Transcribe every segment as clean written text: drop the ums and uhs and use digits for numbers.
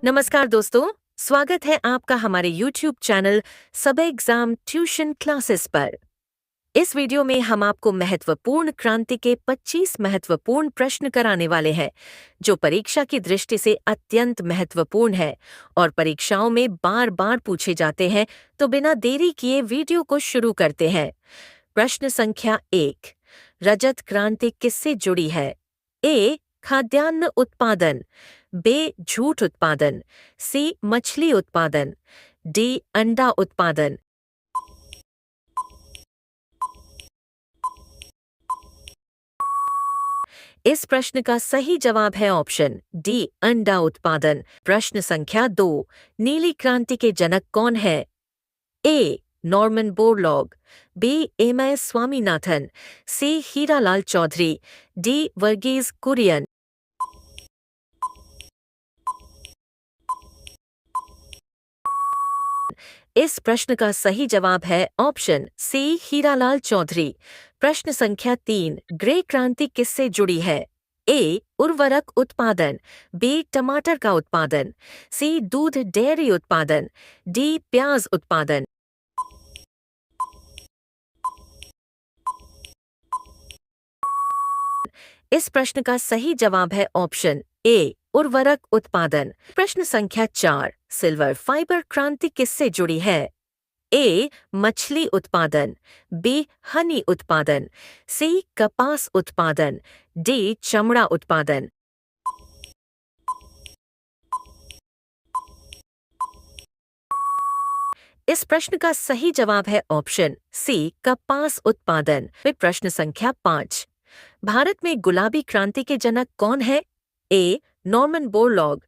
नमस्कार दोस्तों, स्वागत है आपका हमारे YouTube चैनल सब एग्जाम ट्यूशन क्लासेस पर। इस वीडियो में हम आपको महत्वपूर्ण क्रांति के 25 महत्वपूर्ण प्रश्न कराने वाले हैं, जो परीक्षा की दृष्टि से अत्यंत महत्वपूर्ण है और परीक्षाओं में बार बार पूछे जाते हैं। तो बिना देरी किए वीडियो को शुरू करते हैं। प्रश्न संख्या 1, रजत क्रांति किससे जुड़ी है? ए. खाद्यान्न उत्पादन, बी. जूट उत्पादन, सी. मछली उत्पादन, डी. अंडा उत्पादन। इस प्रश्न का सही जवाब है ऑप्शन डी, अंडा उत्पादन। प्रश्न संख्या 2, नीली क्रांति के जनक कौन है? A. Norman Borlaug, B. M S. Swaminathan, C. Hiralal Chaudhary, D. Verghese Kurien. इस प्रश्न का सही जवाब है ऑप्शन सी, हीरालाल चौधरी। प्रश्न संख्या 3, ग्रे क्रांति किससे जुड़ी है? ए. उर्वरक उत्पादन, बी. टमाटर का उत्पादन, सी. दूध डेयरी उत्पादन, डी. प्याज उत्पादन। इस प्रश्न का सही जवाब है ऑप्शन ए, उर्वरक उत्पादन। प्रश्न संख्या 4, सिल्वर फाइबर क्रांति किससे जुड़ी है? ए. मछली उत्पादन, बी. हनी उत्पादन, सी. कपास उत्पादन, डी. चमड़ा उत्पादन। इस प्रश्न का सही जवाब है ऑप्शन सी, कपास उत्पादन। फिर प्रश्न संख्या 5, भारत में गुलाबी क्रांति के जनक कौन है? A. Norman Borlaug,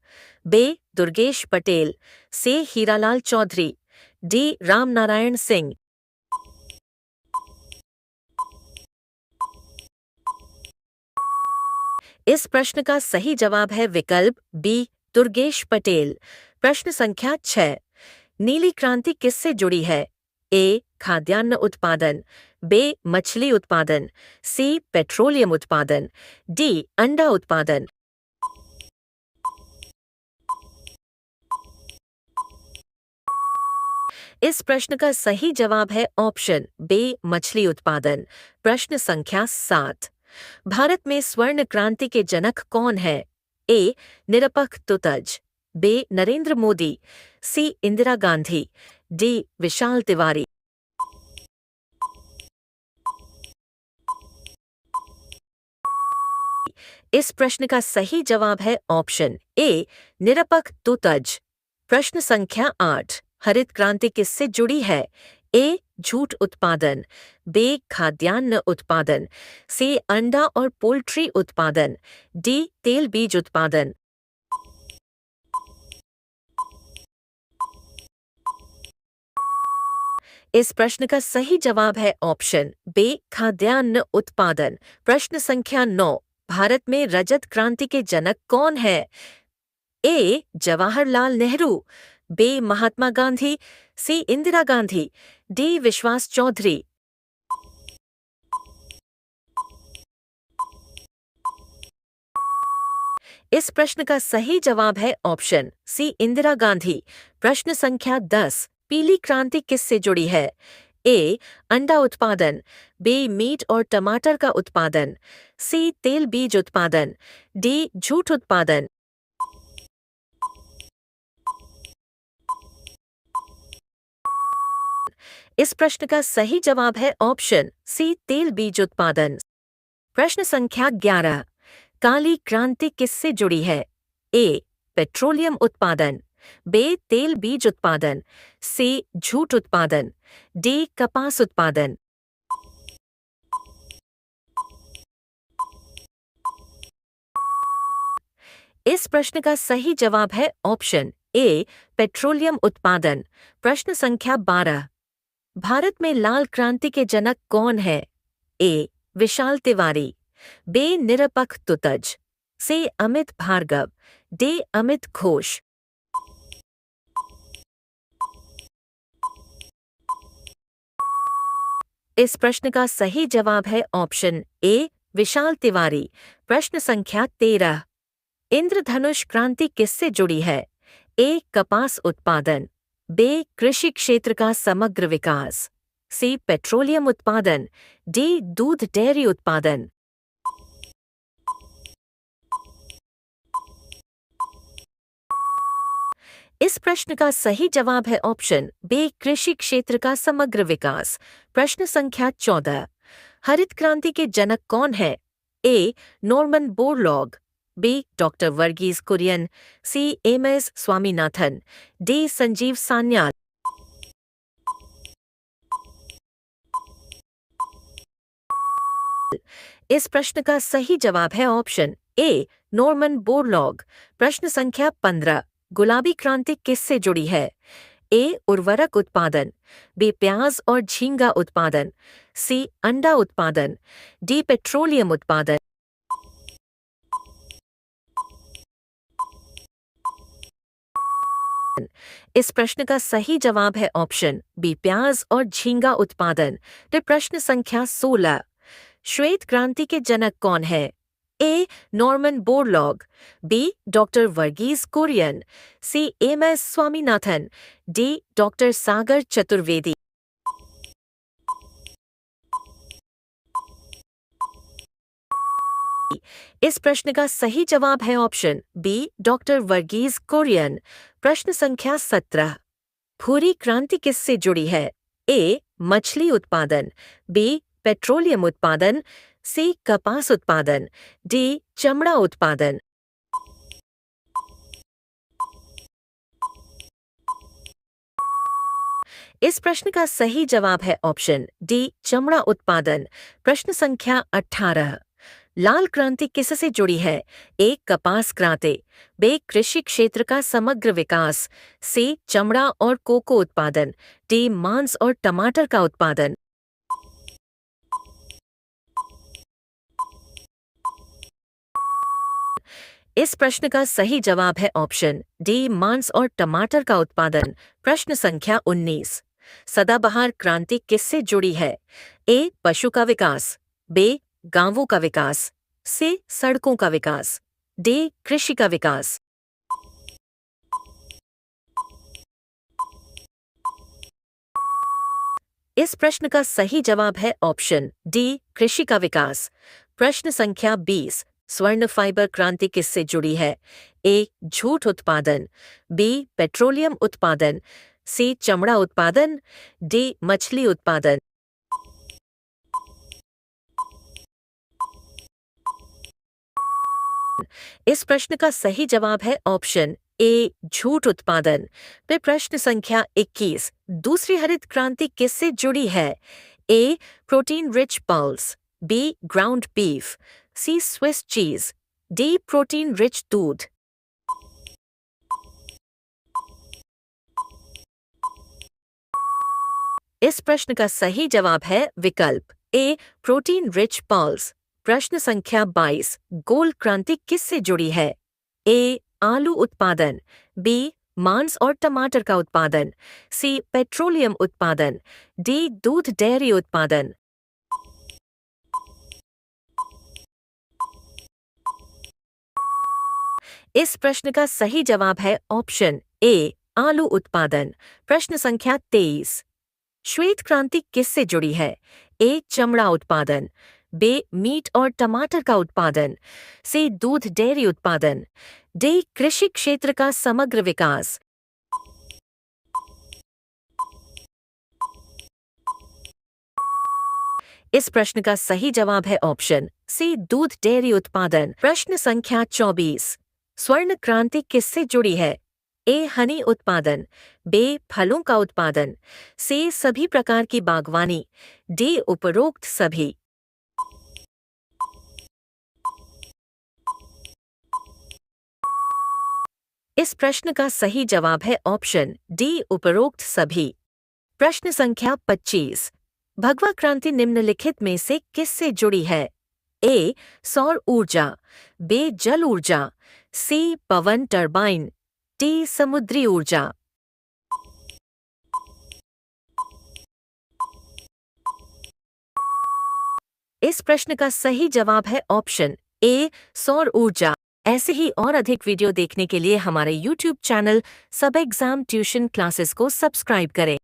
B. Durgesh Patel, C. Hiralal Chaudhary, D. Ramnarayan Singh. इस प्रश्न का सही जवाब है विकल्प बी, दुर्गेश पटेल। प्रश्न संख्या 6, नीली क्रांति किससे जुड़ी है? ए. खाद्यान्न उत्पादन, बी. मछली उत्पादन, सी. पेट्रोलियम उत्पादन, डी. अंडा उत्पादन। इस प्रश्न का सही जवाब है ऑप्शन बी, मछली उत्पादन। प्रश्न संख्या 7, भारत में स्वर्ण क्रांति के जनक कौन है? ए. निरपक्ष तुतज, बी. नरेंद्र मोदी, सी. इंदिरा गांधी, डी. विशाल तिवारी। इस प्रश्न का सही जवाब है ऑप्शन ए, निरपक्ष तुतज। प्रश्न संख्या 8, हरित क्रांति किससे जुड़ी है? ए. जूट उत्पादन, बी. खाद्यान्न उत्पादन, सी. अंडा और पोल्ट्री उत्पादन, डी. तेल बीज उत्पादन। इस प्रश्न का सही जवाब है ऑप्शन बी, खाद्यान्न उत्पादन। प्रश्न संख्या 9, भारत में रजत क्रांति के जनक कौन है? ए. जवाहरलाल नेहरू, बी. महात्मा गांधी, सी. इंदिरा गांधी, डी. विश्वास चौधरी। इस प्रश्न का सही जवाब है ऑप्शन सी, इंदिरा गांधी। प्रश्न संख्या 10, पीली क्रांति किससे जुड़ी है? ए. अंडा उत्पादन, बी. मीट और टमाटर का उत्पादन, सी. तेल बीज उत्पादन, डी. जूट उत्पादन। इस प्रश्न का सही जवाब है ऑप्शन सी, तेल बीज उत्पादन। प्रश्न संख्या 11, काली क्रांति किससे जुड़ी है? ए. पेट्रोलियम उत्पादन, बी. तेल बीज उत्पादन, सी. जूट उत्पादन, डी. कपास उत्पादन। इस प्रश्न का सही जवाब है ऑप्शन ए, पेट्रोलियम उत्पादन। प्रश्न संख्या 12, भारत में लाल क्रांति के जनक कौन है? ए. विशाल तिवारी, बी. निरपक्ष तुतज, सी. अमित भार्गव, डी. अमित घोष। इस प्रश्न का सही जवाब है ऑप्शन ए, विशाल तिवारी। प्रश्न संख्या 13, इंद्रधनुष क्रांति किससे जुड़ी है? ए कपास उत्पादन, बी कृषि क्षेत्र का समग्र विकास, सी पेट्रोलियम उत्पादन, डी दूध डेयरी उत्पादन। इस प्रश्न का सही जवाब है ऑप्शन बी कृषि क्षेत्र का समग्र विकास। प्रश्न संख्या 14। हरित क्रांति के जनक कौन है? A Norman Borlaug, B doctor Verghese Kurien, C M S. Swaminathan, D Sanjeev Sanyal. इस प्रश्न का सही जवाब है ऑप्शन ए नॉर्मन बोरलॉग। प्रश्न संख्या 15। गुलाबी क्रांति किससे जुड़ी है? ए उर्वरक उत्पादन, बी प्याज और झींगा उत्पादन, सी अंडा उत्पादन, डी पेट्रोलियम उत्पादन। इस प्रश्न का सही जवाब है ऑप्शन बी प्याज और झींगा उत्पादन। फिर प्रश्न संख्या 16। श्वेत क्रांति के जनक कौन है? A Norman Borlaug, B doctor Verghese Kurien, C M S. Swaminathan, D doctor Sagar Chaturvedi. इस प्रश्न का सही जवाब है option B doctor Verghese Kurien. प्रश्न संख्या 17। भूरी क्रांति किससे जुड़ी है? ए मछली उत्पादन, बी पेट्रोलियम उत्पादन, सी कपास उत्पादन, डी चमड़ा उत्पादन। इस प्रश्न का सही जवाब है ऑप्शन डी चमड़ा उत्पादन। प्रश्न संख्या 18। लाल क्रांति किससे जुड़ी है? ए कपास क्रांति, बी कृषि क्षेत्र का समग्र विकास, सी चमड़ा और कोको उत्पादन, डी मांस और टमाटर का उत्पादन। इस प्रश्न का सही जवाब है ऑप्शन डी मांस और टमाटर का उत्पादन। प्रश्न संख्या 19। सदाबहार क्रांति किससे जुड़ी है? ए पशु का विकास, बी गांवों का विकास, सी सड़कों का विकास, डी कृषि का विकास। इस प्रश्न का सही जवाब है ऑप्शन डी कृषि का विकास। प्रश्न संख्या 20। स्वर्ण फाइबर क्रांति किससे जुड़ी है? ए जूट उत्पादन, बी पेट्रोलियम उत्पादन, सी चमड़ा उत्पादन, डी मछली उत्पादन। इस प्रश्न का सही जवाब है ऑप्शन ए जूट उत्पादन। फिर प्रश्न संख्या 21। दूसरी हरित क्रांति किससे जुड़ी है? A protein rich pulse, B ground beef, C Swiss cheese, D protein rich दूध। इस प्रश्न का सही जवाब है विकल्प ए प्रोटीन रिच पल्स। प्रश्न संख्या 22। गोल क्रांति किससे जुड़ी है? ए आलू उत्पादन, बी मांस और टमाटर का उत्पादन, सी पेट्रोलियम उत्पादन, डी दूध डेयरी उत्पादन। इस प्रश्न का सही जवाब है ऑप्शन ए आलू उत्पादन। प्रश्न संख्या 23। श्वेत क्रांति किससे जुड़ी है? ए चमड़ा उत्पादन, बी मीट और टमाटर का उत्पादन, सी दूध डेयरी उत्पादन, डी कृषि क्षेत्र का समग्र विकास। इस प्रश्न का सही जवाब है ऑप्शन सी दूध डेयरी उत्पादन। प्रश्न संख्या 24। स्वर्ण क्रांति किससे जुड़ी है? ए हनी उत्पादन, बी फलों का उत्पादन, सी सभी प्रकार की बागवानी, डी उपरोक्त सभी। इस प्रश्न का सही जवाब है ऑप्शन डी उपरोक्त सभी। प्रश्न संख्या 25। भगवा क्रांति निम्नलिखित में से किससे जुड़ी है? ए सौर ऊर्जा, बी जल ऊर्जा, सी पवन टरबाइन, डी समुद्री ऊर्जा। इस प्रश्न का सही जवाब है ऑप्शन ए सौर ऊर्जा। ऐसे ही और अधिक वीडियो देखने के लिए हमारे YouTube चैनल सब एग्जाम ट्यूशन क्लासेस को सब्सक्राइब करें।